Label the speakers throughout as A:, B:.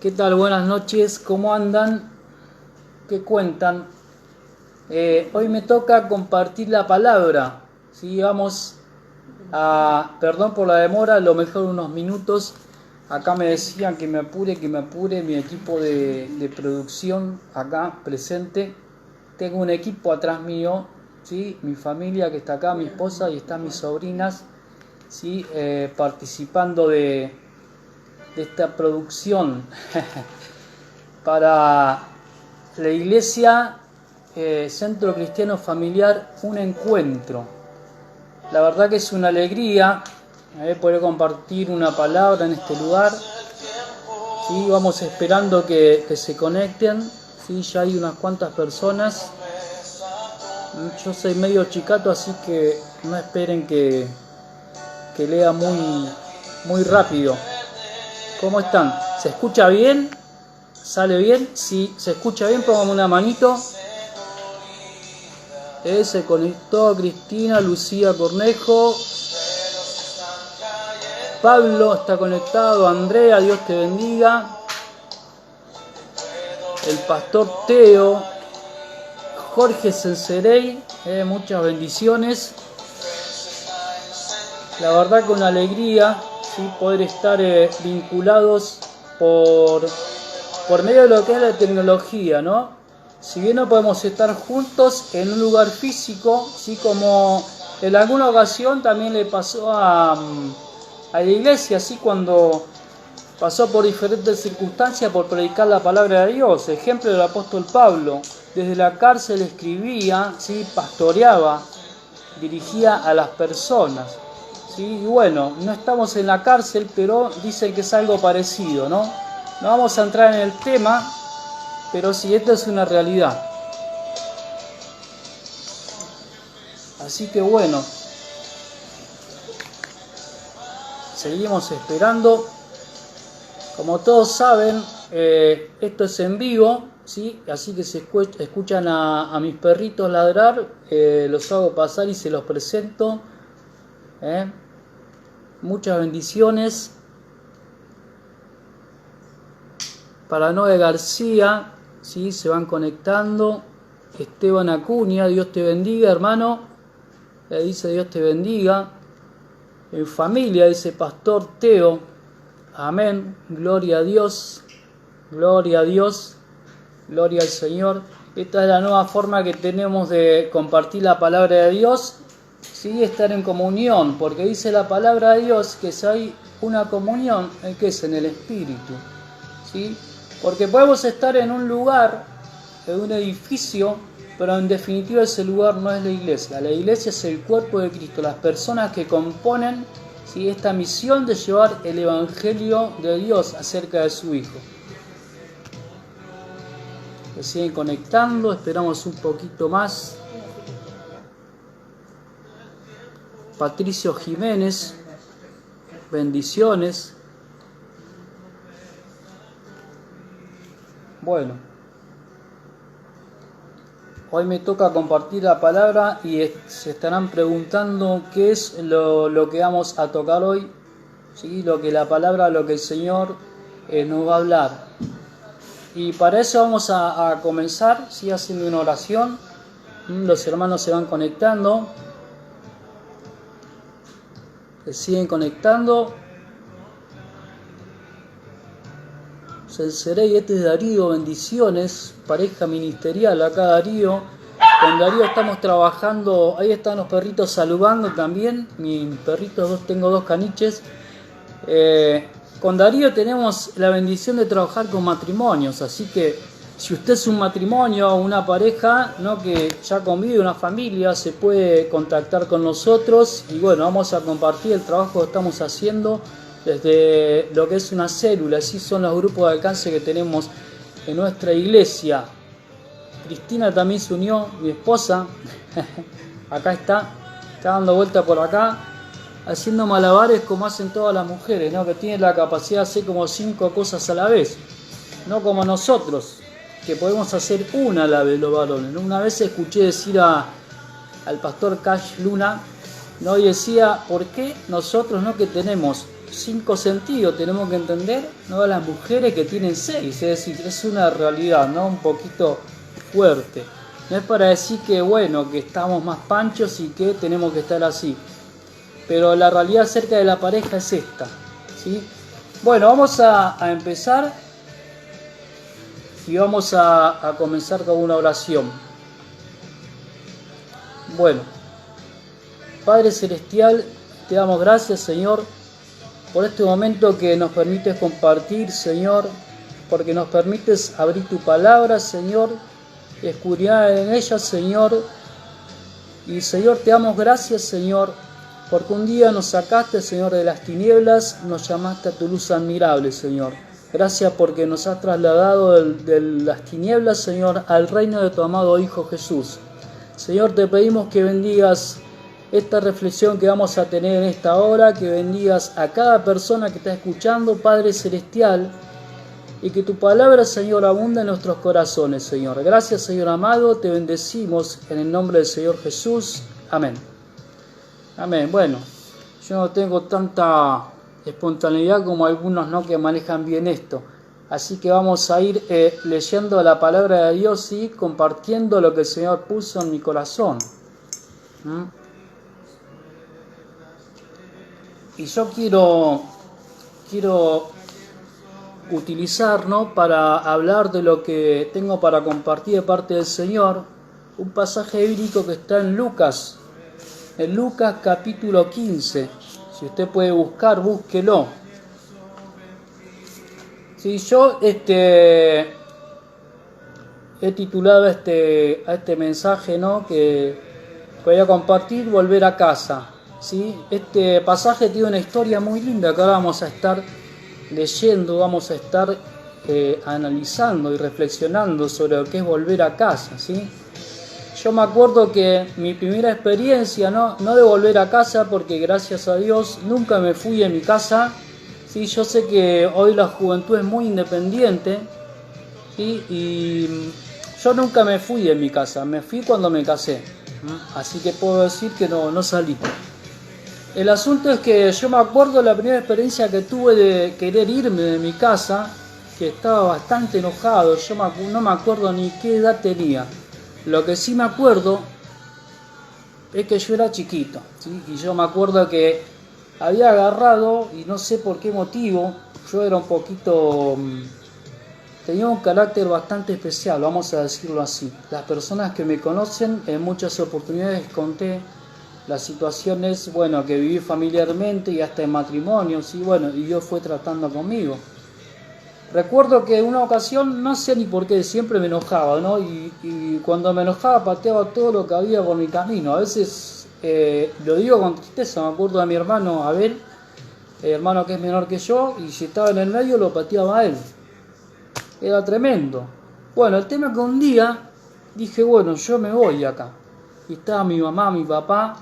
A: ¿Qué tal? Buenas noches, ¿cómo andan? ¿Qué cuentan? Hoy me toca compartir la palabra. ¿Sí? Vamos a, perdón por la demora, a lo mejor unos minutos. Acá me decían que me apure, mi equipo de producción acá presente. Tengo un equipo atrás mío, ¿sí? Mi familia que está acá, mi esposa y están mis sobrinas, ¿sí? Participando de esta producción para la iglesia Centro Cristiano Familiar, un encuentro. La verdad que es una alegría poder compartir una palabra en este lugar. ¿Sí? Vamos esperando que se conecten. ¿Sí? Ya hay unas cuantas personas. Yo soy medio chicato, así que no esperen que lea muy rápido. ¿Cómo están? ¿Se escucha bien? ¿Sale bien? Si se escucha bien, pongamos una manito. Se conectó Cristina, Lucía Cornejo. Pablo está conectado. Andrea, Dios te bendiga. El pastor Teo. Jorge Senserey, muchas bendiciones. La verdad que una alegría, ¿sí? Poder estar vinculados por medio de lo que es la tecnología, ¿no? Si bien no podemos estar juntos en un lugar físico, ¿sí? Como en alguna ocasión también le pasó a la iglesia, ¿sí? Cuando pasó por diferentes circunstancias por predicar la palabra de Dios. Ejemplo del apóstol Pablo, desde la cárcel escribía, ¿sí? Pastoreaba, dirigía a las personas. ¿Sí? Y bueno, no estamos en la cárcel, pero dicen que es algo parecido, ¿no? No vamos a entrar en el tema, pero sí, esto es una realidad. Así que bueno, seguimos esperando. Como todos saben, esto es en vivo, ¿sí? Así que si escuchan a mis perritos ladrar, los hago pasar y se los presento. Muchas bendiciones. Para Noé García, ¿sí? Se van conectando. Esteban Acuña, Dios te bendiga, hermano. Dice Dios te bendiga. En familia, dice Pastor Teo. Amén. Gloria a Dios. Gloria a Dios. Gloria al Señor. Esta es la nueva forma que tenemos de compartir la palabra de Dios. Sí, estar en comunión, porque dice la palabra de Dios que si hay una comunión, que es en el Espíritu. ¿Sí? Porque podemos estar en un lugar, en un edificio, pero en definitiva ese lugar no es la iglesia. La iglesia es el cuerpo de Cristo, las personas que componen, ¿sí? Esta misión de llevar el Evangelio de Dios acerca de su Hijo. Se siguen conectando, esperamos un poquito más. Patricio Jiménez, bendiciones. Bueno, hoy me toca compartir la palabra y se estarán preguntando qué es lo que vamos a tocar hoy, ¿sí? Lo que la palabra, lo que el Señor nos va a hablar. Y para eso vamos a comenzar, ¿sí? Haciendo una oración. Los hermanos se van conectando. Se siguen conectando. Senserey, este es Darío, bendiciones, pareja ministerial, acá Darío. Con Darío estamos trabajando, ahí están los perritos saludando también, mis perritos, tengo dos caniches. Con Darío tenemos la bendición de trabajar con matrimonios, así que si usted es un matrimonio o una pareja, ¿no? Que ya convive, una familia, se puede contactar con nosotros y bueno, vamos a compartir el trabajo que estamos haciendo desde lo que es una célula. Así son los grupos de alcance que tenemos en nuestra iglesia. Cristina también se unió, mi esposa, acá está dando vuelta por acá, haciendo malabares como hacen todas las mujeres, ¿no? Que tienen la capacidad de hacer como 5 cosas a la vez, no como nosotros, que podemos hacer una a la vez los varones. Una vez escuché decir al pastor Cash Luna, ¿no? Y decía, ¿por qué nosotros, no, que tenemos 5 sentidos, tenemos que entender, ¿no?, a las mujeres que tienen 6? Es decir, es una realidad, ¿no?, un poquito fuerte. No es para decir que, bueno, que estamos más panchos y que tenemos que estar así. Pero la realidad acerca de la pareja es esta, ¿sí? Bueno, vamos a empezar y vamos a comenzar con una oración. Bueno, Padre Celestial, te damos gracias, Señor, por este momento que nos permites compartir, Señor, porque nos permites abrir tu palabra, Señor, escudriñar en ella, Señor. Y, Señor, te damos gracias, Señor, porque un día nos sacaste, Señor, de las tinieblas, nos llamaste a tu luz admirable, Señor. Gracias porque nos has trasladado de las tinieblas, Señor, al reino de tu amado Hijo Jesús. Señor, te pedimos que bendigas esta reflexión que vamos a tener en esta hora, que bendigas a cada persona que está escuchando, Padre Celestial, y que tu palabra, Señor, abunda en nuestros corazones, Señor. Gracias, Señor amado, te bendecimos en el nombre del Señor Jesús. Amén. Amén. Bueno, yo no tengo tanta espontaneidad como algunos, ¿no?, que manejan bien esto. Así que vamos a ir leyendo la palabra de Dios y compartiendo lo que el Señor puso en mi corazón. Y yo quiero utilizar, ¿no?, para hablar de lo que tengo para compartir de parte del Señor, un pasaje bíblico que está en Lucas capítulo 15. Si usted puede buscar, búsquelo. Si yo he titulado a este mensaje, ¿no?, que voy a compartir, volver a casa. ¿Sí? Este pasaje tiene una historia muy linda que ahora vamos a estar leyendo, vamos a estar analizando y reflexionando sobre lo que es volver a casa, ¿sí? Yo me acuerdo que mi primera experiencia, no de volver a casa, porque gracias a Dios nunca me fui de mi casa, ¿sí? Yo sé que hoy la juventud es muy independiente, ¿sí? Y yo nunca me fui de mi casa, me fui cuando me casé, así que puedo decir que no salí. El asunto es que yo me acuerdo la primera experiencia que tuve de querer irme de mi casa, que estaba bastante enojado. Yo no me acuerdo ni qué edad tenía. Lo que sí me acuerdo es que yo era chiquito, ¿sí? Y yo me acuerdo que había agarrado, y no sé por qué motivo, yo era un poquito... tenía un carácter bastante especial, vamos a decirlo así. Las personas que me conocen, en muchas oportunidades conté las situaciones, bueno, que viví familiarmente y hasta en matrimonios, y bueno, y Dios fue tratando conmigo. Recuerdo que en una ocasión, no sé ni por qué, siempre me enojaba, ¿no? Y cuando me enojaba pateaba todo lo que había por mi camino. A veces, lo digo con tristeza, me acuerdo de mi hermano Abel, hermano que es menor que yo, y si estaba en el medio lo pateaba a él. Era tremendo. Bueno, el tema es que un día dije, bueno, yo me voy de acá. Y estaba mi mamá, mi papá,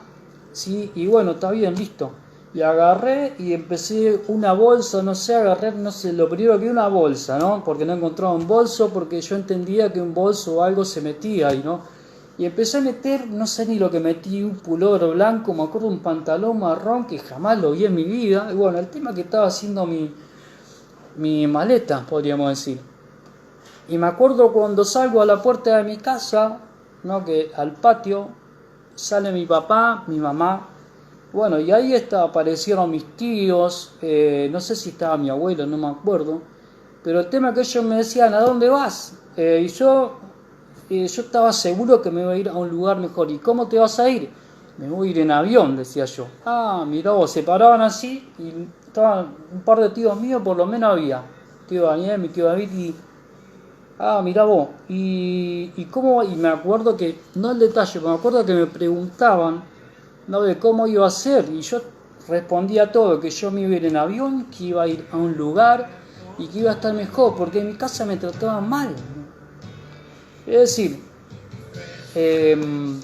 A: sí, y bueno, está bien, listo. Y agarré y empecé una bolsa, agarré, lo primero que una bolsa, ¿no? Porque no encontraba un bolso, porque yo entendía que un bolso o algo se metía ahí, ¿no? Y empecé a meter, no sé ni lo que metí, un pullover blanco, me acuerdo un pantalón marrón que jamás lo vi en mi vida. Y bueno, el tema que estaba haciendo mi maleta, podríamos decir. Y me acuerdo cuando salgo a la puerta de mi casa, ¿no?, que al patio sale mi papá, mi mamá, bueno, y ahí aparecieron mis tíos, no sé si estaba mi abuelo, no me acuerdo, pero el tema es que ellos me decían, ¿a dónde vas? Y yo estaba seguro que me iba a ir a un lugar mejor. ¿Y cómo te vas a ir? Me voy a ir en avión, decía yo. Ah, mirá vos, se paraban así y estaban un par de tíos míos, por lo menos había. Tío Daniel, mi tío David y... Ah, mirá vos, y cómo, y me acuerdo que, no el detalle, pero me acuerdo que me preguntaban, ¿no?, de cómo iba a ser, y yo respondía todo, que yo me iba a ir en avión, que iba a ir a un lugar, y que iba a estar mejor, porque en mi casa me trataban mal. Es decir, el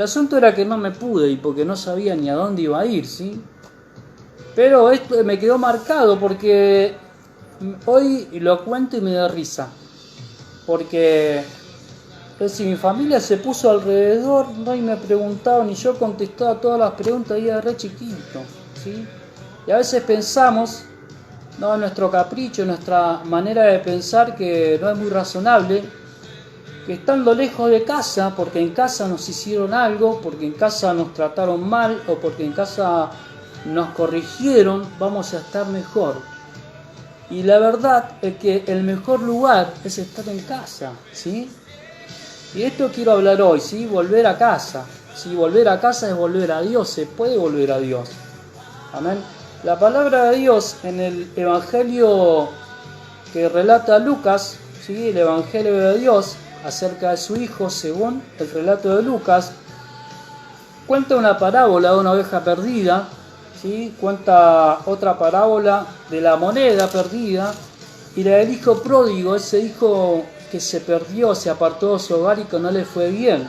A: asunto era que no me pude, y porque no sabía ni a dónde iba a ir, ¿sí? Pero esto me quedó marcado, porque... hoy lo cuento y me da risa, porque Es decir, mi familia se puso alrededor, ¿no? Y me preguntaban y yo contestaba todas las preguntas y era re chiquito, ¿sí? Y a veces pensamos, ¿no? Nuestro capricho, nuestra manera de pensar que no es muy razonable, que estando lejos de casa, porque en casa nos hicieron algo, porque en casa nos trataron mal o porque en casa nos corrigieron, vamos a estar mejor. Y la verdad es que el mejor lugar es estar en casa, ¿sí? Y esto quiero hablar hoy, ¿sí? Volver a casa. ¿Sí? Volver a casa es volver a Dios, se puede volver a Dios. Amén. La palabra de Dios en el Evangelio que relata Lucas, ¿sí? El Evangelio de Dios acerca de su Hijo, según el relato de Lucas, cuenta una parábola de una oveja perdida, ¿sí? Cuenta otra parábola de la moneda perdida y la del hijo pródigo, ese hijo que se perdió, se apartó de su hogar y que no le fue bien.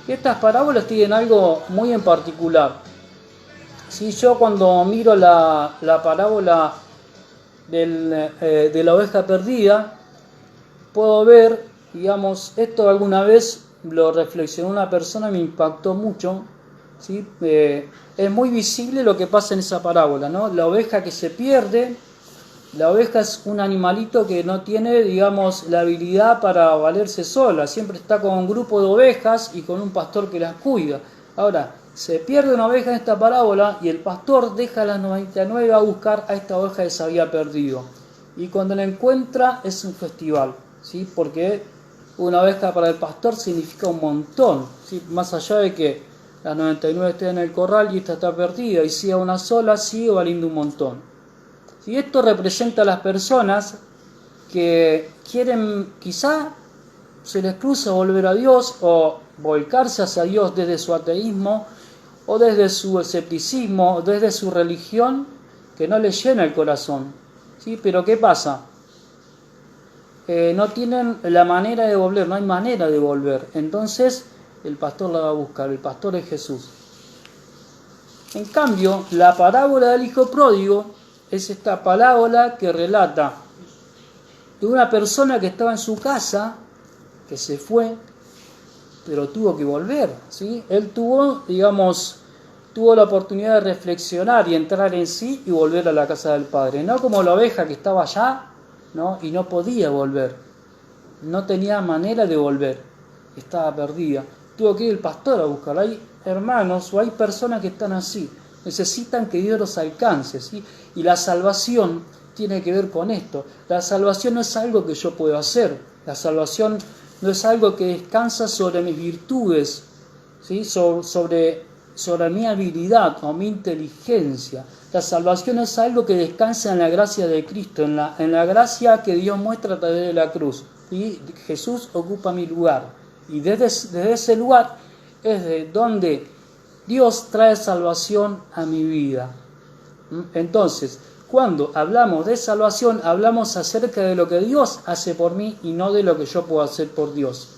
A: Y estas parábolas tienen algo muy en particular. Si yo cuando miro la parábola de la oveja perdida, puedo ver, digamos, esto alguna vez lo reflexionó una persona y me impactó mucho, ¿sí? Es muy visible lo que pasa en esa parábola, ¿no? La oveja que se pierde. La oveja es un animalito que no tiene, digamos, la habilidad para valerse sola. Siempre está con un grupo de ovejas y con un pastor que las cuida. Ahora, se pierde una oveja en esta parábola y el pastor deja a las 99 a buscar a esta oveja que se había perdido. Y cuando la encuentra es un festival, ¿sí? Porque una oveja para el pastor significa un montón, ¿sí? Más allá de que las 99 estén en el corral y esta está perdida y sea una sola, sigue valiendo un montón. Y esto representa a las personas que quieren, quizá se les cruza volver a Dios o volcarse hacia Dios desde su ateísmo o desde su escepticismo o desde su religión que no les llena el corazón. ¿Sí? Pero ¿qué pasa? No tienen la manera de volver, no hay manera de volver. Entonces el pastor la va a buscar, el pastor es Jesús. En cambio, la parábola del hijo pródigo es esta parábola que relata de una persona que estaba en su casa, que se fue, pero tuvo que volver, ¿sí? Él tuvo la oportunidad de reflexionar y entrar en sí y volver a la casa del Padre. No como la oveja que estaba allá, ¿no? Y no podía volver. No tenía manera de volver. Estaba perdida. Tuvo que ir el pastor a buscarla. Hay hermanos o hay personas que están así. Necesitan que Dios los alcance, ¿sí? Y la salvación tiene que ver con esto. La salvación no es algo que yo puedo hacer. La salvación no es algo que descansa sobre mis virtudes, ¿sí? sobre mi habilidad o mi inteligencia. La salvación es algo que descansa en la gracia de Cristo, en la gracia que Dios muestra a través de la cruz. Y Jesús ocupa mi lugar. Y desde ese lugar es de donde Dios trae salvación a mi vida. Entonces, cuando hablamos de salvación, hablamos acerca de lo que Dios hace por mí y no de lo que yo puedo hacer por Dios.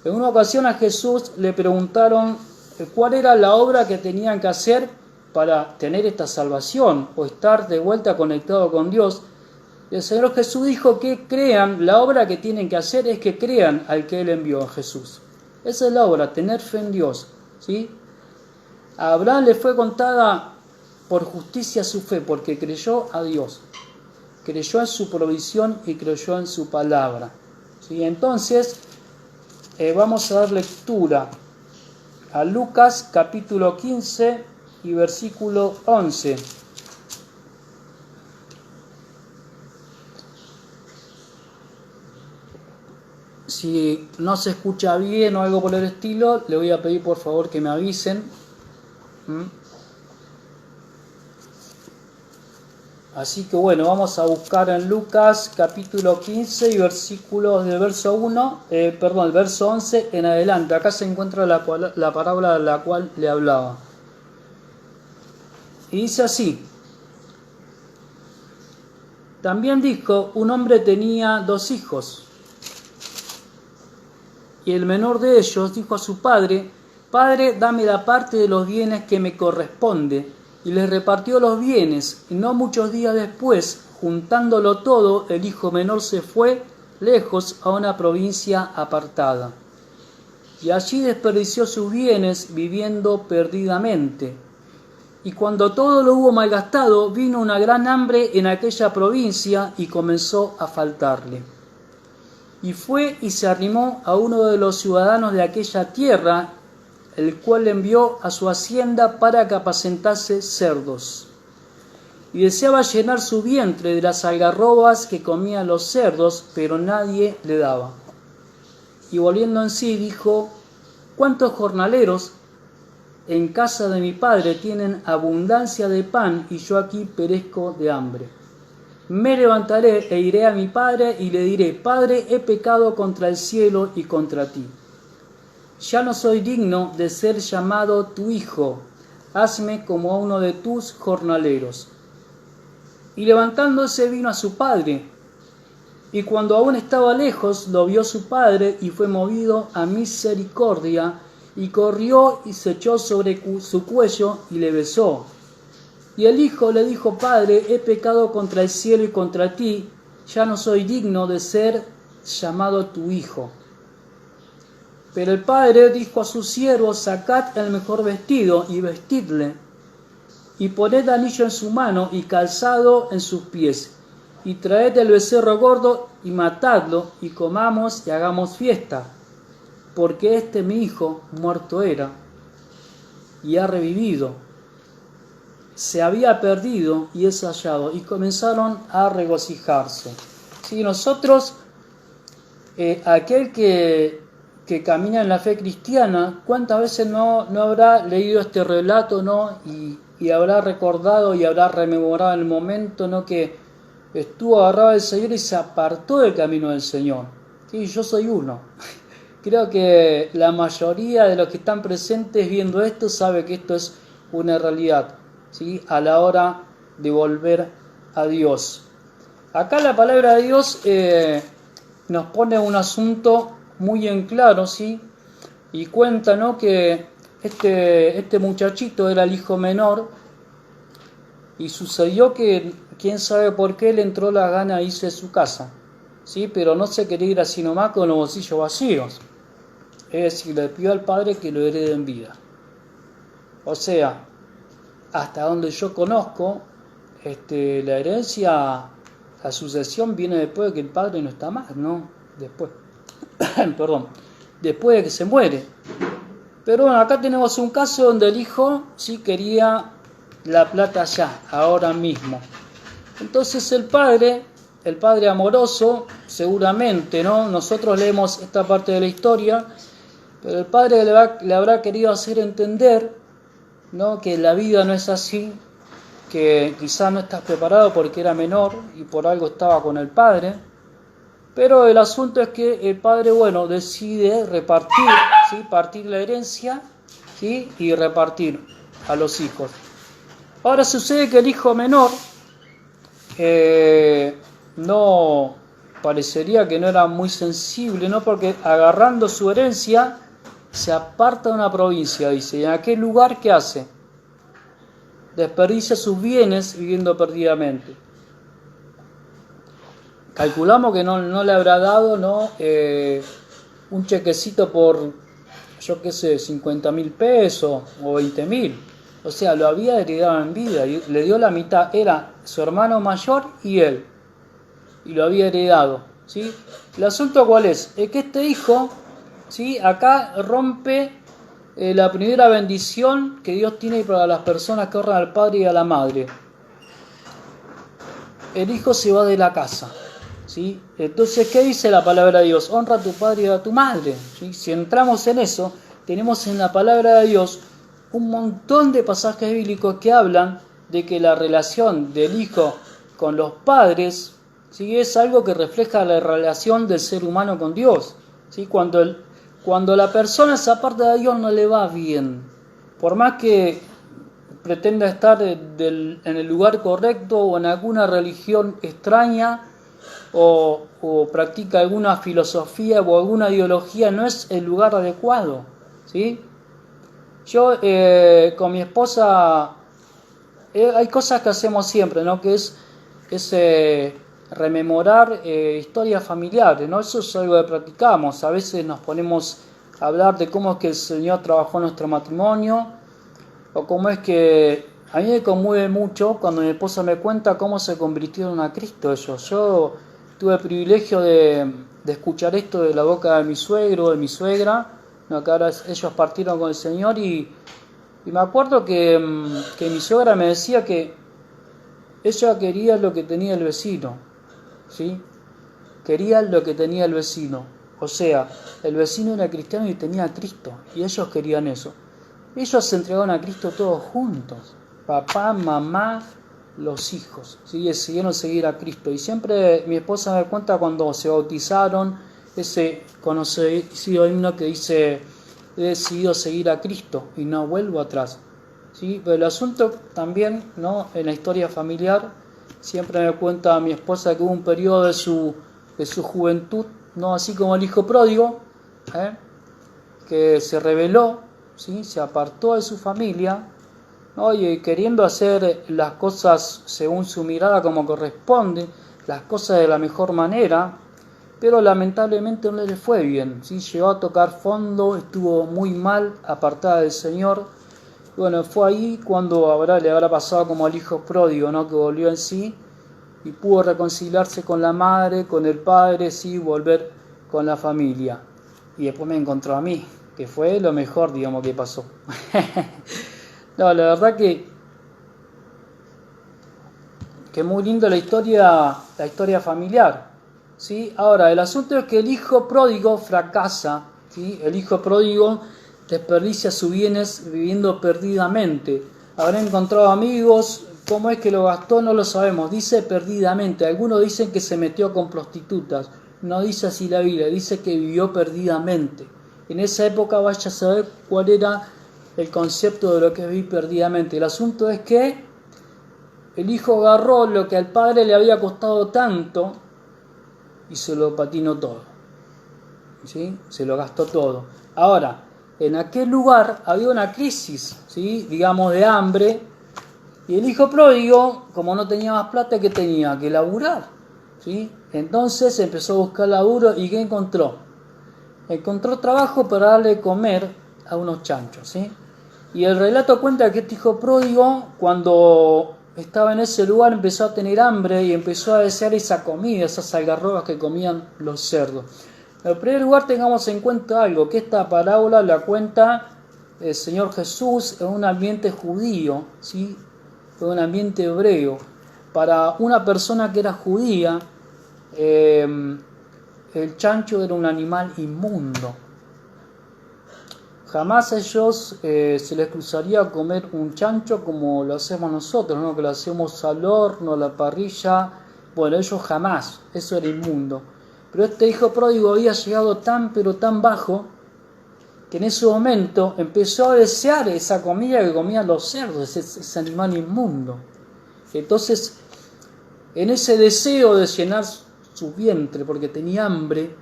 A: En una ocasión a Jesús le preguntaron cuál era la obra que tenían que hacer para tener esta salvación o estar de vuelta conectado con Dios. Y el Señor Jesús dijo que crean, la obra que tienen que hacer es que crean al que Él envió, a Jesús. Esa es la obra, tener fe en Dios, ¿sí? A Abraham le fue contada por justicia su fe, porque creyó a Dios, creyó en su provisión y creyó en su palabra. ¿Sí? Entonces, vamos a dar lectura a Lucas capítulo 15 y versículo 11. Si no se escucha bien o algo por el estilo, le voy a pedir por favor que me avisen. Así que bueno, vamos a buscar en Lucas capítulo 15 y versículos del verso 11 en adelante. Acá se encuentra la parábola de la cual le hablaba. Y dice así: también dijo, un hombre tenía 2 hijos. Y el menor de ellos dijo a su padre: Padre, dame la parte de los bienes que me corresponde. Y les repartió los bienes. Y no muchos días después, juntándolo todo, el hijo menor se fue lejos a una provincia apartada. Y allí desperdició sus bienes viviendo perdidamente. Y cuando todo lo hubo malgastado, vino una gran hambre en aquella provincia y comenzó a faltarle. Y fue y se arrimó a uno de los ciudadanos de aquella tierra, el cual le envió a su hacienda para que apacentase cerdos. Y deseaba llenar su vientre de las algarrobas que comían los cerdos, pero nadie le daba. Y volviendo en sí dijo: ¿cuántos jornaleros en casa de mi padre tienen abundancia de pan y yo aquí perezco de hambre? Me levantaré e iré a mi padre y le diré: Padre, he pecado contra el cielo y contra ti. Ya no soy digno de ser llamado tu hijo. Hazme como a uno de tus jornaleros. Y levantándose vino a su padre. Y cuando aún estaba lejos, lo vio su padre y fue movido a misericordia, y corrió y se echó sobre su cuello y le besó. Y el hijo le dijo: Padre, he pecado contra el cielo y contra ti, ya no soy digno de ser llamado tu hijo. Pero el padre dijo a sus siervos: sacad el mejor vestido y vestidle, y poned anillo en su mano y calzado en sus pies, y traed el becerro gordo y matadlo, y comamos y hagamos fiesta, porque este mi hijo muerto era y ha revivido, se había perdido y es hallado. Y comenzaron a regocijarse. Sí, nosotros, aquel que camina en la fe cristiana, ¿cuántas veces no habrá leído este relato, ¿no? Y habrá recordado y habrá rememorado el momento, ¿no?, que estuvo agarrado del Señor y se apartó del camino del Señor? Sí, yo soy uno. Creo que la mayoría de los que están presentes viendo esto sabe que esto es una realidad, ¿sí?, a la hora de volver a Dios. Acá la palabra de Dios nos pone un asunto muy en claro, ¿sí? Y cuenta, ¿no?, que este muchachito era el hijo menor, y sucedió que, quién sabe por qué, le entró la gana de irse de su casa, ¿sí? Pero no se quería ir así nomás con los bolsillos vacíos. Es decir, le pidió al padre que lo herede en vida. O sea, hasta donde yo conozco, la herencia, la sucesión viene después de que el padre no está más, ¿no? Después, perdón, después de que se muere. Pero bueno, acá tenemos un caso donde el hijo sí quería la plata ya, ahora mismo. Entonces el padre amoroso, seguramente, ¿no? Nosotros leemos esta parte de la historia, pero el padre le habrá querido hacer entender, ¿no?, que la vida no es así, que quizás no estás preparado porque era menor y por algo estaba con el padre. Pero el asunto es que el padre, bueno, decide repartir, ¿sí?, partir la herencia, ¿sí?, y repartir a los hijos. Ahora sucede que el hijo menor no parecería que no era muy sensible, ¿no?, porque agarrando su herencia se aparta de una provincia, dice, y en aquel lugar, ¿qué hace? Desperdicia sus bienes viviendo perdidamente. Calculamos que no le habrá dado, ¿no?, un chequecito por, yo qué sé, 50.000 pesos o 20.000. O sea, lo había heredado en vida y le dio la mitad. Era su hermano mayor y él. Y lo había heredado, ¿sí? El asunto, ¿cuál es? Es que este hijo, ¿sí?, acá rompe la primera bendición que Dios tiene para las personas que honran al padre y a la madre. El hijo se va de la casa, ¿sí? Entonces, ¿qué dice la palabra de Dios? Honra a tu padre y a tu madre, ¿sí? Si entramos en eso, tenemos en la palabra de Dios un montón de pasajes bíblicos que hablan de que la relación del hijo con los padres, ¿sí?, es algo que refleja la relación del ser humano con Dios, ¿sí? Cuando la persona se aparta de Dios no le va bien, por más que pretenda estar en el lugar correcto o en alguna religión extraña o practica alguna filosofía o alguna ideología, no es el lugar adecuado, ¿sí? Yo con mi esposa hay cosas que hacemos siempre, ¿no?, que es rememorar historias familiares, ¿no? Eso es algo que practicamos. A veces nos ponemos a hablar de cómo es que el Señor trabajó en nuestro matrimonio, o cómo es que a mí me conmueve mucho cuando mi esposa me cuenta cómo se convirtieron a Cristo ellos. Yo tuve el privilegio de escuchar esto de la boca de mi suegro, de mi suegra, ¿no? Que ahora ellos partieron con el Señor y me acuerdo que mi suegra me decía que ella quería lo que tenía el vecino, ¿sí? Quería lo que tenía el vecino. O sea, el vecino era cristiano y tenía a Cristo, y ellos querían eso. Ellos se entregaron a Cristo todos juntos, papá, mamá, los hijos, ¿sí? Decidieron seguir a Cristo. Y siempre mi esposa me cuenta cuando se bautizaron, ese conocido himno que dice: he decidido seguir a Cristo y no vuelvo atrás, ¿sí? Pero el asunto también, ¿no? En la historia familiar, siempre me cuenta mi esposa que hubo un periodo de su juventud, ¿no? Así como el hijo pródigo, que se rebeló, ¿sí? Se apartó de su familia, ¿no? Y queriendo hacer las cosas según su mirada como corresponde, las cosas de la mejor manera, pero lamentablemente no le fue bien, ¿sí? Llegó a tocar fondo, estuvo muy mal, apartada del Señor. Bueno, fue ahí cuando le habrá pasado como al hijo pródigo, ¿no? Que volvió en sí y pudo reconciliarse con la madre, con el padre, sí, volver con la familia. Y después me encontró a mí, que fue lo mejor, digamos, que pasó. No, la verdad que muy linda la historia familiar, ¿sí? Ahora, el asunto es que el hijo pródigo fracasa, ¿sí? El hijo pródigo desperdicia sus bienes viviendo perdidamente. Habrá encontrado amigos. ¿Cómo es que lo gastó? No lo sabemos. Dice perdidamente. Algunos dicen que se metió con prostitutas. No dice así la Biblia. Dice que vivió perdidamente. En esa época vaya a saber cuál era el concepto de lo que es vivir perdidamente. El asunto es que el hijo agarró lo que al padre le había costado tanto y se lo patinó todo, ¿sí? Se lo gastó todo. Ahora, en aquel lugar había una crisis, ¿sí? Digamos, de hambre. Y el hijo pródigo, como no tenía más plata, ¿qué tenía? Que laburar, ¿sí? Entonces empezó a buscar laburo y ¿qué encontró? Encontró trabajo para darle de comer a unos chanchos, ¿sí? Y el relato cuenta que este hijo pródigo, cuando estaba en ese lugar, empezó a tener hambre y empezó a desear esa comida, esas algarrobas que comían los cerdos. En primer lugar, tengamos en cuenta algo, que esta parábola la cuenta el Señor Jesús en un ambiente judío, ¿sí? En un ambiente hebreo. Para una persona que era judía, el chancho era un animal inmundo. Jamás a ellos se les cruzaría comer un chancho como lo hacemos nosotros, ¿no? Que lo hacemos al horno, a la parrilla. Bueno, ellos jamás, eso era inmundo. Pero este hijo pródigo había llegado tan pero tan bajo que en ese momento empezó a desear esa comida que comían los cerdos, ese animal inmundo. Entonces, en ese deseo de llenar su vientre porque tenía hambre,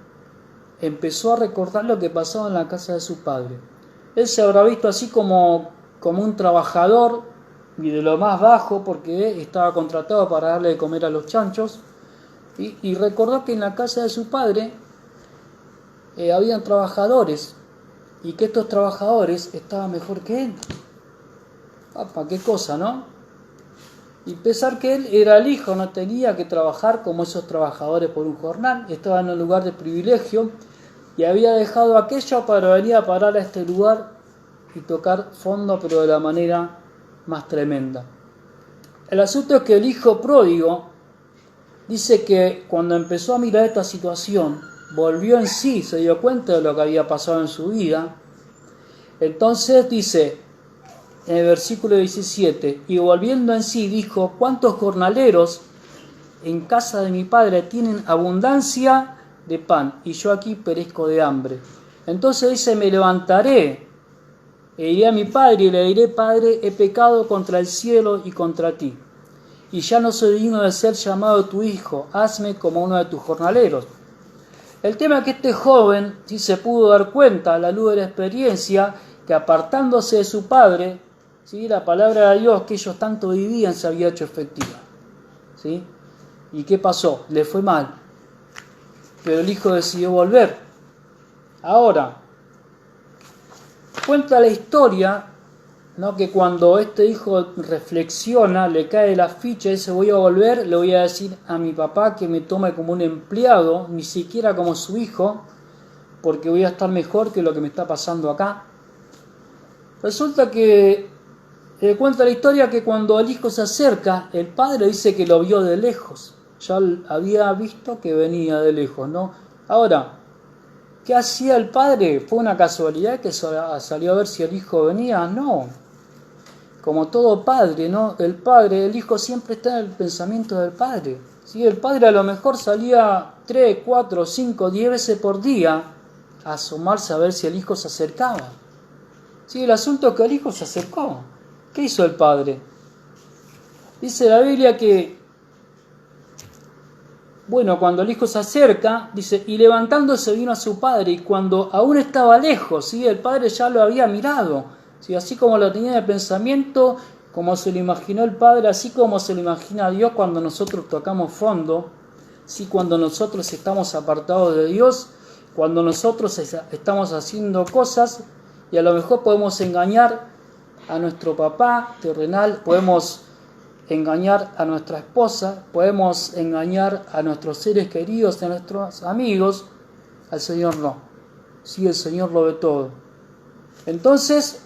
A: empezó a recordar lo que pasaba en la casa de su padre. Él se habrá visto así como un trabajador y de lo más bajo porque estaba contratado para darle de comer a los chanchos, y recordó que en la casa de su padre habían trabajadores y que estos trabajadores estaban mejor que él. ¡Apa, qué cosa!, ¿no? Y pensar que él era el hijo, no tenía que trabajar como esos trabajadores por un jornal, estaba en un lugar de privilegio y había dejado aquello para venir a parar a este lugar y tocar fondo, pero de la manera más tremenda. El asunto es que el hijo pródigo dice que cuando empezó a mirar esta situación, volvió en sí, se dio cuenta de lo que había pasado en su vida. Entonces dice en el versículo 17, y volviendo en sí dijo: ¿cuántos jornaleros en casa de mi padre tienen abundancia de pan y yo aquí perezco de hambre? Entonces dice: me levantaré e iré a mi padre y le diré: Padre, he pecado contra el cielo y contra ti, y ya no soy digno de ser llamado tu hijo, hazme como uno de tus jornaleros. El tema es que este joven sí se pudo dar cuenta a la luz de la experiencia que apartándose de su padre, ¿sí?, la palabra de Dios que ellos tanto vivían se había hecho efectiva, ¿sí? ¿Y qué pasó? Le fue mal. Pero el hijo decidió volver. Ahora, cuenta la historia, ¿no?, que cuando este hijo reflexiona, le cae la ficha y dice: voy a volver, le voy a decir a mi papá que me tome como un empleado, ni siquiera como su hijo, porque voy a estar mejor que lo que me está pasando acá. Resulta que cuenta la historia que cuando el hijo se acerca, el padre dice que lo vio de lejos. Ya había visto que venía de lejos, ¿no? Ahora, ¿qué hacía el padre? ¿Fue una casualidad que salió a ver si el hijo venía? No. Como todo padre, ¿no? El hijo siempre está en el pensamiento del padre. ¿Sí? El padre a lo mejor salía 3, 4, 5, 10 veces por día a asomarse a ver si el hijo se acercaba. Sí, el asunto es que el hijo se acercó. ¿Qué hizo el padre? Dice la Biblia que, bueno, cuando el hijo se acerca, dice, y levantándose vino a su padre, y cuando aún estaba lejos, ¿sí?, el padre ya lo había mirado, ¿sí?, así como lo tenía en el pensamiento, como se lo imaginó el padre, así como se lo imagina Dios cuando nosotros tocamos fondo, ¿sí?, cuando nosotros estamos apartados de Dios, cuando nosotros estamos haciendo cosas, y a lo mejor podemos engañar a nuestro papá terrenal, podemos engañar a nuestra esposa, podemos engañar a nuestros seres queridos, a nuestros amigos. Al Señor no. Sí, el Señor lo ve todo. Entonces,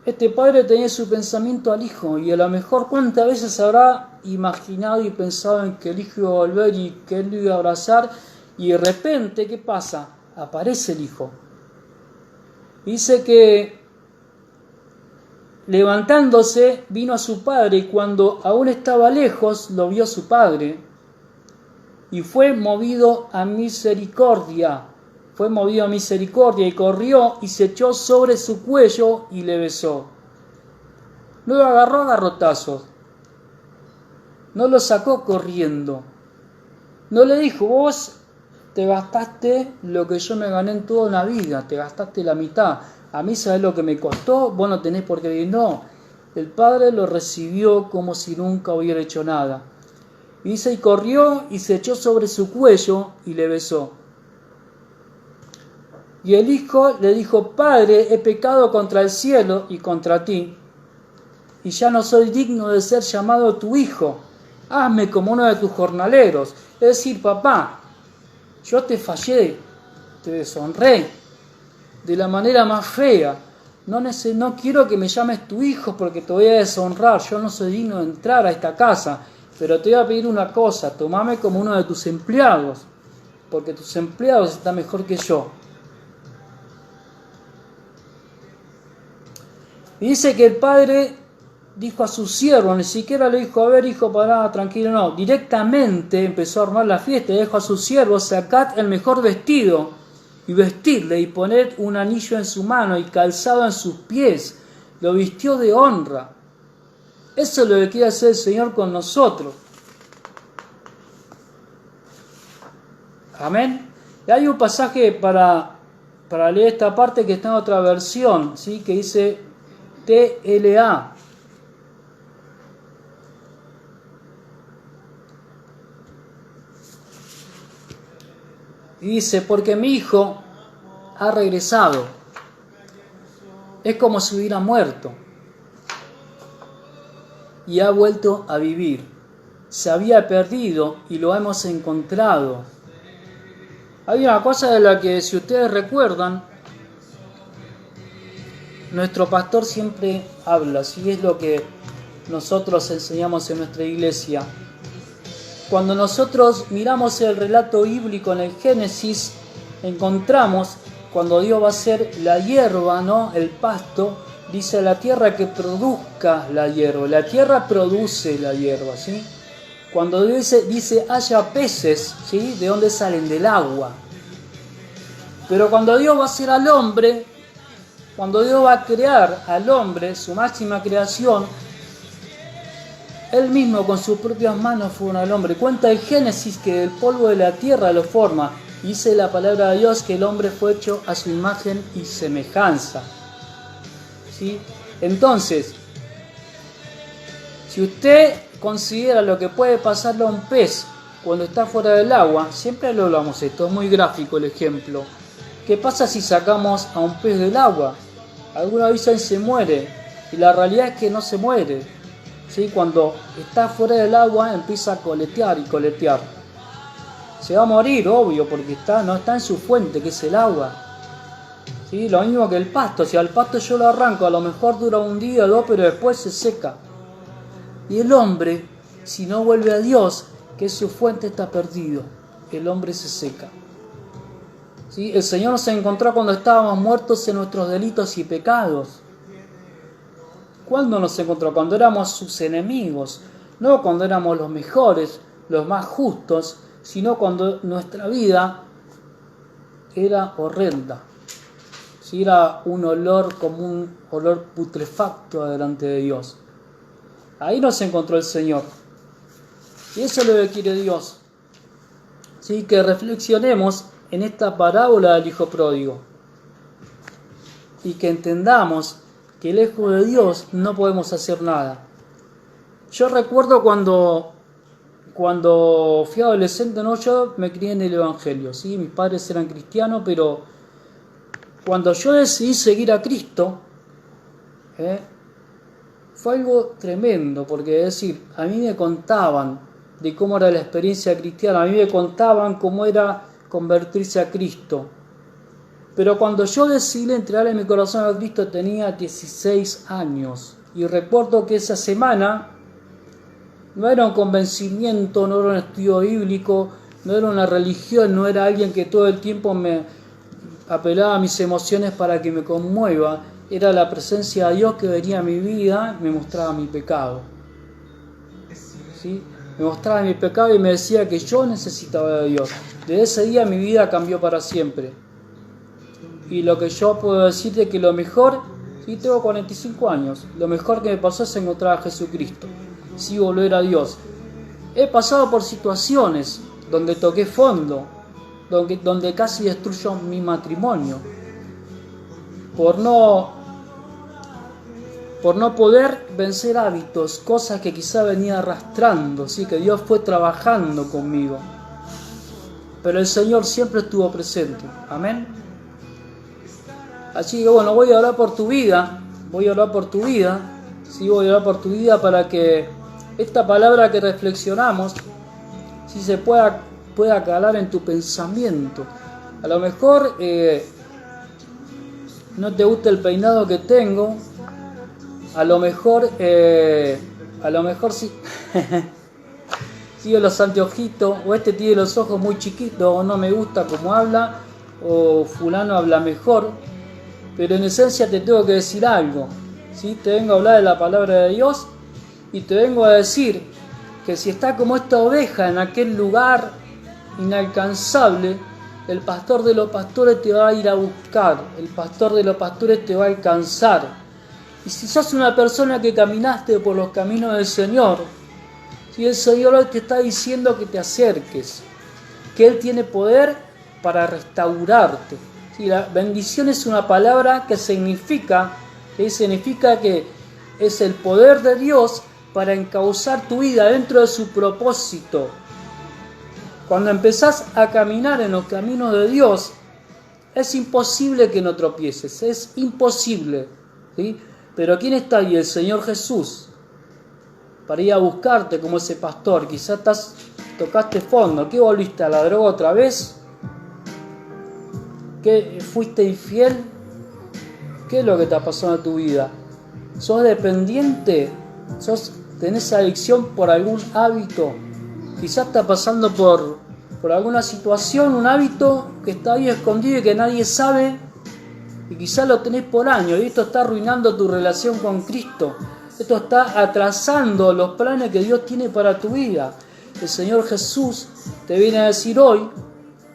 A: este padre tenía su pensamiento al hijo, y a lo mejor cuántas veces habrá imaginado y pensado en que el hijo iba a volver y que él lo iba a abrazar, y de repente, ¿qué pasa? Aparece el hijo. Dice que levantándose vino a su padre, y cuando aún estaba lejos lo vio su padre, y fue movido a misericordia, y corrió y se echó sobre su cuello y le besó. No lo agarró a garrotazos, no lo sacó corriendo, no le dijo: vos te gastaste lo que yo me gané en toda una vida, te gastaste la mitad. A mí, ¿sabés lo que me costó? Vos no tenés por qué vivir. No, el padre lo recibió como si nunca hubiera hecho nada. Y dice, y corrió y se echó sobre su cuello y le besó. Y el hijo le dijo: Padre, he pecado contra el cielo y contra ti, y ya no soy digno de ser llamado tu hijo. Hazme como uno de tus jornaleros. Es decir, papá, yo te fallé, te deshonré de la manera más fea. No quiero que me llames tu hijo porque te voy a deshonrar. Yo no soy digno de entrar a esta casa. Pero te voy a pedir una cosa: tomame como uno de tus empleados, porque tus empleados están mejor que yo. Y dice que el padre dijo a su siervo, ni siquiera le dijo: a ver, hijo, pará, tranquilo, no. Directamente empezó a armar la fiesta y dijo a su siervo: sacad el mejor vestido y vestirle, y poned un anillo en su mano y calzado en sus pies. Lo vistió de honra. Eso es lo que quiere hacer el Señor con nosotros. Amén. Y hay un pasaje para leer esta parte que está en otra versión, ¿sí?, que dice TLA. Y dice: porque mi hijo ha regresado. Es como si hubiera muerto y ha vuelto a vivir. Se había perdido y lo hemos encontrado. Hay una cosa de la que, si ustedes recuerdan, nuestro pastor siempre habla, ¿sí?, es lo que nosotros enseñamos en nuestra iglesia. Cuando nosotros miramos el relato bíblico en el Génesis, encontramos cuando Dios va a hacer la hierba, ¿no?, el pasto, dice: la tierra que produzca la hierba. La tierra produce la hierba, ¿sí? Cuando Dios dice haya peces, ¿sí?, ¿de dónde salen? Del agua. Pero cuando Dios va a hacer al hombre, cuando Dios va a crear al hombre, su máxima creación, Él mismo con sus propias manos forma al hombre. Cuenta el Génesis que del polvo de la tierra lo forma. Dice la palabra de Dios que el hombre fue hecho a su imagen y semejanza. ¿Sí? Entonces, si usted considera lo que puede pasarle a un pez cuando está fuera del agua, siempre lo hablamos esto, es muy gráfico el ejemplo. ¿Qué pasa si sacamos a un pez del agua? Algunos dicen se muere, y la realidad es que no se muere. ¿Sí? Cuando está fuera del agua empieza a coletear y coletear. Se va a morir, obvio, porque no está en su fuente, que es el agua. ¿Sí? Lo mismo que el pasto, si al pasto yo lo arranco, a lo mejor dura un día o dos, pero después se seca. Y el hombre, si no vuelve a Dios, que su fuente está perdido, el hombre se seca. ¿Sí? El Señor nos encontró cuando estábamos muertos en nuestros delitos y pecados. ¿Cuándo nos encontró? Cuando éramos sus enemigos, no cuando éramos los mejores, los más justos, sino cuando nuestra vida era horrenda. ¿Sí? Era un olor como un olor putrefacto delante de Dios. Ahí nos encontró el Señor. Y eso es lo que quiere Dios. ¿Sí? Que reflexionemos en esta parábola del Hijo Pródigo. Y que entendamos que lejos de Dios no podemos hacer nada. Yo recuerdo cuando fui adolescente, ¿no? Yo me crié en el Evangelio, ¿sí? Mis padres eran cristianos, pero cuando yo decidí seguir a Cristo, fue algo tremendo, porque es decir, a mí me contaban de cómo era la experiencia cristiana, a mí me contaban cómo era convertirse a Cristo. Pero cuando yo decidí entregarle mi corazón a Cristo tenía 16 años. Y recuerdo que esa semana no era un convencimiento, no era un estudio bíblico, no era una religión, no era alguien que todo el tiempo me apelaba a mis emociones para que me conmueva. Era la presencia de Dios que venía a mi vida y me mostraba mi pecado. ¿Sí? Me mostraba mi pecado y me decía que yo necesitaba de Dios. Desde ese día mi vida cambió para siempre. Y lo que yo puedo decirte es que lo mejor, sí, tengo 45 años, lo mejor que me pasó es encontrar a Jesucristo, sí, volver a Dios. He pasado por situaciones donde toqué fondo, donde casi destruyo mi matrimonio, por no poder vencer hábitos, cosas que quizá venía arrastrando, ¿sí? Que Dios fue trabajando conmigo. Pero el Señor siempre estuvo presente. Amén. Así que bueno, voy a orar por tu vida, ¿sí? Voy a orar por tu vida para que esta palabra que reflexionamos, ¿sí? Se pueda calar en tu pensamiento. A lo mejor no te gusta el peinado que tengo, a lo mejor sí. Sigue los anteojitos, o este tiene los ojos muy chiquitos, o no me gusta cómo habla, o fulano habla mejor. Pero en esencia te tengo que decir algo, ¿sí? Te vengo a hablar de la palabra de Dios y te vengo a decir que si estás como esta oveja en aquel lugar inalcanzable, el pastor de los pastores te va a ir a buscar, el pastor de los pastores te va a alcanzar. Y si sos una persona que caminaste por los caminos del Señor, ¿sí? El Señor te está diciendo que te acerques, que Él tiene poder para restaurarte. Sí, la bendición es una palabra que significa que es el poder de Dios para encauzar tu vida dentro de su propósito. Cuando empezás a caminar en los caminos de Dios, es imposible que no tropieces, es imposible, ¿sí? Pero ¿quién está ahí? El Señor Jesús, para ir a buscarte como ese pastor. Quizás tocaste fondo, ¿qué volviste a la droga otra vez? ¿Qué fuiste infiel? ¿Qué es lo que te ha pasado en tu vida? ¿Sos dependiente? ¿Tenés adicción por algún hábito? Quizás estás pasando por alguna situación, un hábito que está ahí escondido y que nadie sabe, y quizás lo tenés por años, y esto está arruinando tu relación con Cristo. Esto está atrasando los planes que Dios tiene para tu vida. El Señor Jesús te viene a decir hoy,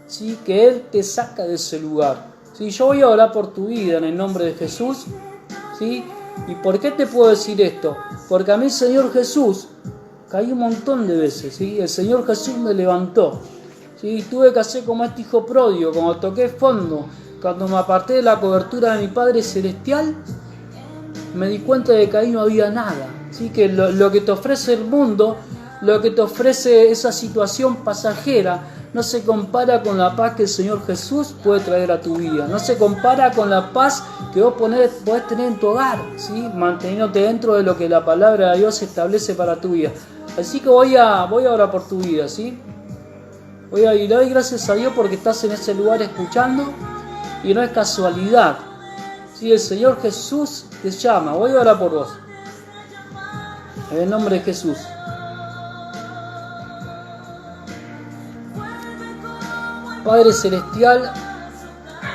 A: ¿sí? Que Él te saca de ese lugar. ¿Sí? Yo voy a orar por tu vida en el nombre de Jesús, ¿sí? ¿Y por qué te puedo decir esto? Porque a mí el Señor Jesús caí un montón de veces, ¿sí? El Señor Jesús me levantó, ¿sí? Tuve que hacer como este hijo pródigo, cuando toqué fondo, cuando me aparté de la cobertura de mi Padre Celestial, me di cuenta de que ahí no había nada, ¿sí? Que lo que te ofrece el mundo, lo que te ofrece esa situación pasajera, no se compara con la paz que el Señor Jesús puede traer a tu vida. No se compara con la paz que vos podés tener en tu hogar, ¿sí? Manteniéndote dentro de lo que la palabra de Dios establece para tu vida. Así que voy a orar por tu vida, ¿sí? Y le doy gracias a Dios porque estás en ese lugar escuchando y no es casualidad. ¿Sí? El Señor Jesús te llama. Voy a orar por vos. En el nombre de Jesús. Padre Celestial,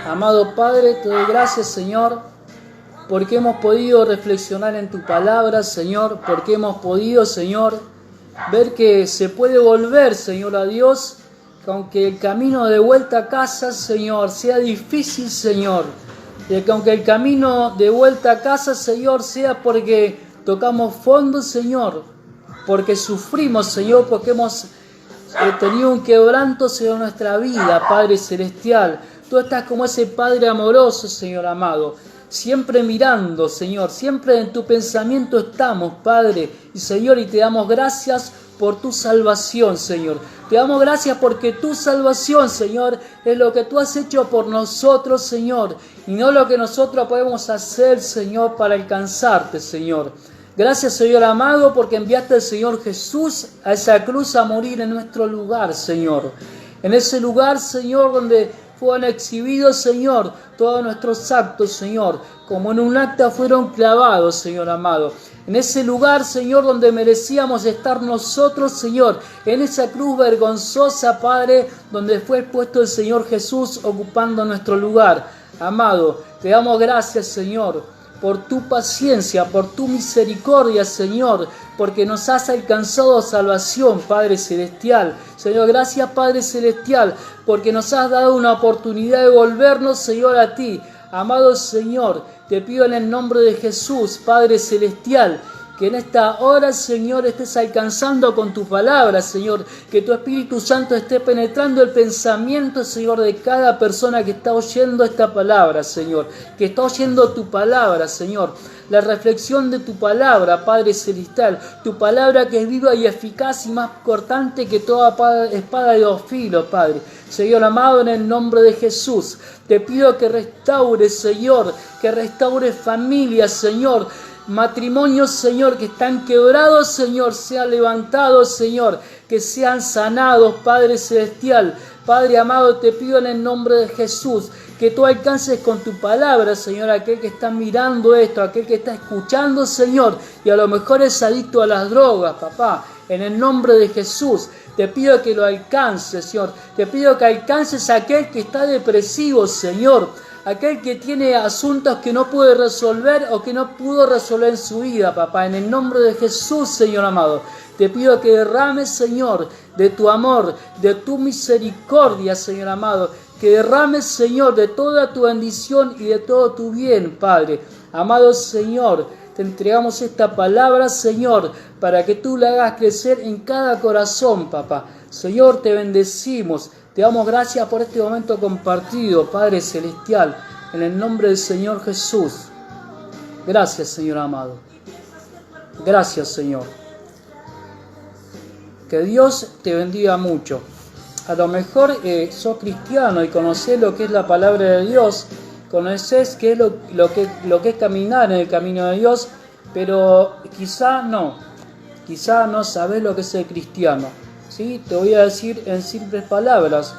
A: amado Padre, te doy gracias, Señor, porque hemos podido reflexionar en tu palabra, Señor, porque hemos podido, Señor, ver que se puede volver, Señor, a Dios, que aunque el camino de vuelta a casa, Señor, sea difícil, Señor, y que aunque el camino de vuelta a casa, Señor, sea porque tocamos fondo, Señor, porque sufrimos, Señor, porque hemos tenido un quebranto, Señor, en nuestra vida, Padre Celestial. Tú estás como ese Padre amoroso, Señor amado, siempre mirando, Señor, siempre en tu pensamiento estamos, Padre, y Señor, y te damos gracias por tu salvación, Señor. Te damos gracias porque tu salvación, Señor, es lo que tú has hecho por nosotros, Señor, y no lo que nosotros podemos hacer, Señor, para alcanzarte, Señor. Gracias, Señor amado, porque enviaste al Señor Jesús a esa cruz a morir en nuestro lugar, Señor. En ese lugar, Señor, donde fueron exhibidos, Señor, todos nuestros actos, Señor, como en un acta fueron clavados, Señor amado. En ese lugar, Señor, donde merecíamos estar nosotros, Señor, en esa cruz vergonzosa, Padre, donde fue puesto el Señor Jesús ocupando nuestro lugar. Amado, te damos gracias, Señor, por tu paciencia, por tu misericordia, Señor, porque nos has alcanzado salvación, Padre Celestial. Señor, gracias, Padre Celestial, porque nos has dado una oportunidad de volvernos, Señor, a ti. Amado Señor, te pido en el nombre de Jesús, Padre Celestial, que en esta hora, Señor, estés alcanzando con tu palabra, Señor, que tu Espíritu Santo esté penetrando el pensamiento, Señor, de cada persona que está oyendo esta palabra, Señor, que está oyendo tu palabra, Señor, la reflexión de tu palabra, Padre Celestial, tu palabra que es viva y eficaz y más cortante que toda espada de dos filos, Padre. Señor amado, en el nombre de Jesús, te pido que restaures, Señor, que restaures familias, Señor, matrimonios, Señor, que están quebrados, Señor, sean levantados, Señor, que sean sanados, Padre Celestial. Padre amado, te pido en el nombre de Jesús que tú alcances con tu palabra, Señor, aquel que está mirando esto, aquel que está escuchando, Señor, y a lo mejor es adicto a las drogas, papá. En el nombre de Jesús, te pido que lo alcances, Señor. Te pido que alcances a aquel que está depresivo, Señor. Aquel que tiene asuntos que no puede resolver o que no pudo resolver en su vida, papá. En el nombre de Jesús, Señor amado, te pido que derrames, Señor, de tu amor, de tu misericordia, Señor amado. Que derrames, Señor, de toda tu bendición y de todo tu bien, Padre. Amado Señor, te entregamos esta palabra, Señor, para que tú la hagas crecer en cada corazón, papá. Señor, te bendecimos. Te damos gracias por este momento compartido, Padre Celestial, en el nombre del Señor Jesús. Gracias, Señor amado. Gracias, Señor. Que Dios te bendiga mucho. A lo mejor sos cristiano y conocés lo que es la palabra de Dios, conocés qué es lo que es caminar en el camino de Dios, pero quizá no sabés lo que es el cristiano. ¿Sí? Te voy a decir en simples palabras,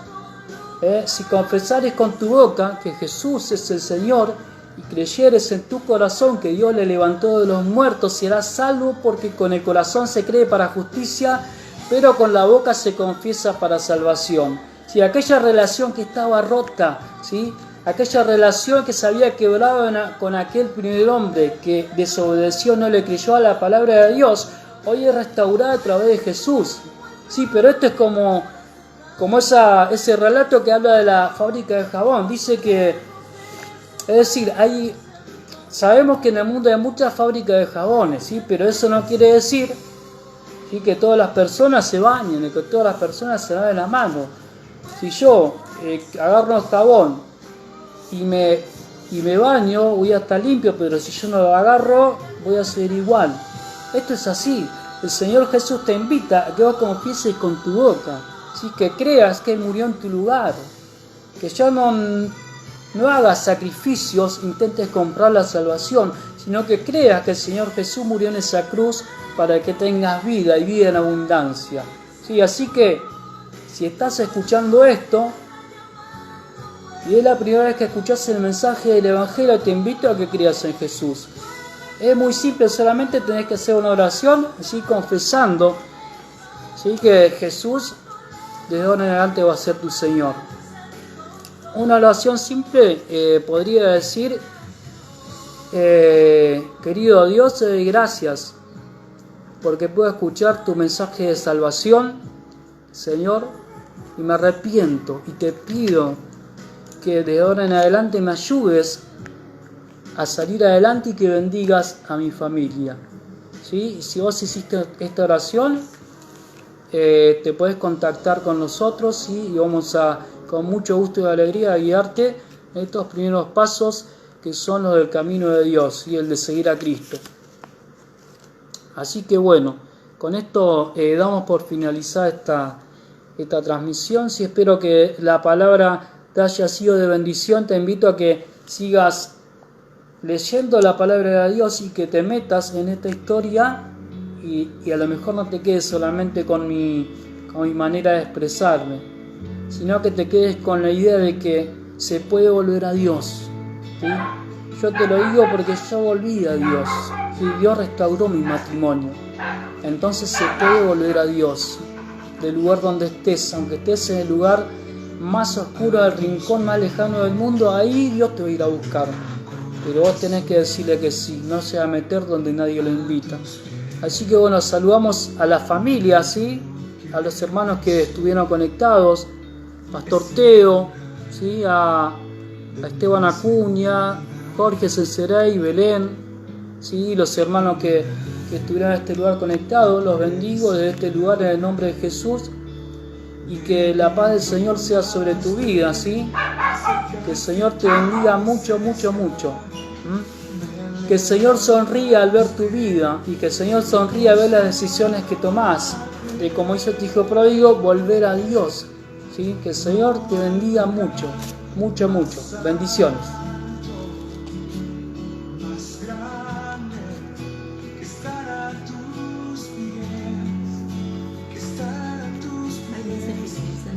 A: si confesares con tu boca que Jesús es el Señor y creyeres en tu corazón que Dios le levantó de los muertos, serás salvo, porque con el corazón se cree para justicia, pero con la boca se confiesa para salvación. Si aquella relación que estaba rota, ¿sí? Aquella relación que se había quebrado con aquel primer hombre que desobedeció, no le creyó a la palabra de Dios, hoy es restaurada a través de Jesús. Sí, pero esto es como ese relato que habla de la fábrica de jabón. Dice que, es decir, sabemos que en el mundo hay muchas fábricas de jabones, ¿sí? Pero eso no quiere decir, ¿sí?, que todas las personas se bañen, y que todas las personas se laven la mano. Si yo agarro el jabón y me baño, voy a estar limpio, pero si yo no lo agarro, voy a ser igual. Esto es así. El Señor Jesús te invita a que vos confieses con tu boca, ¿sí? Que creas que Él murió en tu lugar, que ya no hagas sacrificios, intentes comprar la salvación, sino que creas que el Señor Jesús murió en esa cruz para que tengas vida y vida en abundancia. ¿Sí? Así que, si estás escuchando esto, y es la primera vez que escuchás el mensaje del Evangelio, te invito a que creas en Jesús. Es muy simple, solamente tenés que hacer una oración, así confesando, ¿sí? Que Jesús desde ahora en adelante va a ser tu Señor. Una oración simple podría decir: querido Dios, te doy gracias porque puedo escuchar tu mensaje de salvación, Señor, y me arrepiento y te pido que de ahora en adelante me ayudes a salir adelante y que bendigas a mi familia. ¿Sí? Si vos hiciste esta oración, te puedes contactar con nosotros, ¿sí? Y vamos a, con mucho gusto y alegría, a guiarte en estos primeros pasos que son los del camino de Dios y el de seguir a Cristo. Así que bueno, con esto damos por finalizada esta transmisión. Sí, espero que la palabra te haya sido de bendición. Te invito a que sigas leyendo la palabra de Dios y que te metas en esta historia y a lo mejor no te quedes solamente con mi manera de expresarme, sino que te quedes con la idea de que se puede volver a Dios, ¿sí? Yo te lo digo porque yo volví a Dios y Dios restauró mi matrimonio. Entonces se puede volver a Dios del lugar donde estés, aunque estés en el lugar más oscuro, del rincón más lejano del mundo, ahí Dios te va a ir a buscar. Pero vos tenés que decirle que sí, no se va a meter donde nadie lo invita. Así que bueno, saludamos a la familia, ¿sí? A los hermanos que estuvieron conectados, Pastor Teo, ¿sí? A Esteban Acuña, Jorge Celcerey, Belén, ¿sí? Los hermanos que estuvieron en este lugar conectados, los bendigo desde este lugar en el nombre de Jesús, y que la paz del Señor sea sobre tu vida, ¿sí? Que el Señor te bendiga mucho, mucho, mucho. Que el Señor sonría al ver tu vida y que el Señor sonría al ver las decisiones que tomás, de como hizo tu hijo pródigo, volver a Dios, ¿sí? Que el Señor te bendiga mucho, mucho, mucho. Bendiciones.